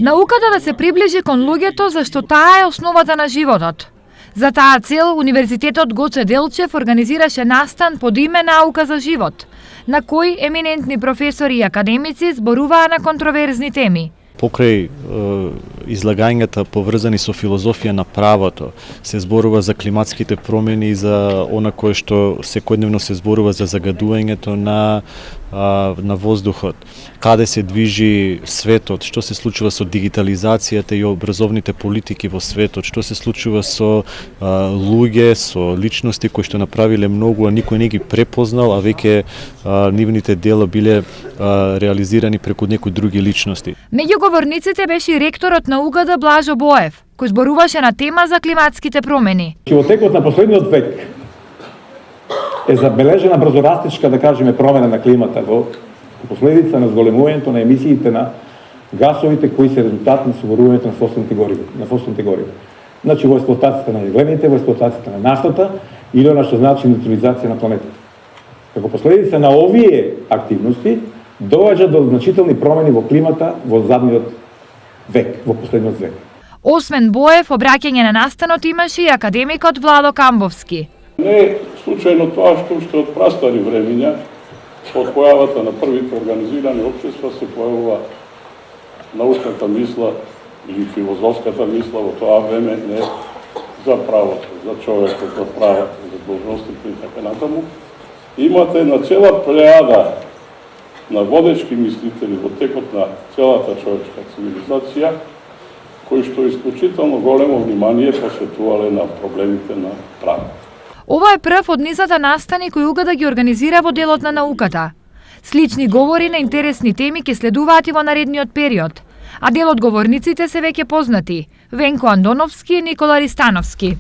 Науката да се приближи кон луѓето зашто таа е основата на животот. За таа цел Универзитетот Гоце Делчев организираше настан под име Наука за живот, на кој еминентни професори и академици зборуваа на контроверзни теми. Покрај излагањата поврзани со филозофија на правото, се зборува за климатските промени и за она кое што секојдневно се зборува за загадувањето на воздухот, каде се движи светот, што се случува со дигитализацијата и образовните политики во светот, што се случува со луѓе, со личности кои што направиле многу, а никој не ги препознал, а веќе нивните дела биле реализирани преку некои други личности. Меѓу говорниците беше и ректорот на УГД Блажо Боев, кој зборуваше на тема за климатските промени. Во текот на последниот век е забележена брзорастичка, да кажеме, промена на климата во последица на зголемувањето на емисиите на гасовите кои се резултат на соборувањето на фосилните горива. Значи во експлоатацијата на јаглените, во експлоатацијата на нафтата или она што значи индустриализација на планетата. Како последица на овие активности доаѓа до значителни промени во климата во задниот век, во последниот век. Освен Боев, обраќање на настанот имаше и академикот Владо Камбовски. Не е случајно тоа што уште од прастари времиња, од појавата на првите организирани општества се појавува научната мисла или филозофската мисла во тоа време не за правото, за човекот, за правото, за должностите и така натаму. Имате на цела плејада на водечки мислители во текот на целата човечка цивилизација, кои што исклучително големо внимание посветувале на проблемите на правото. Ова е прв од низата настани кои УГД ги организира во делот на науката. Слични говори на интересни теми ќе следуваат и во наредниот период, а дел од говорниците се веќе познати: Венко Андоновски и Никола Ристановски.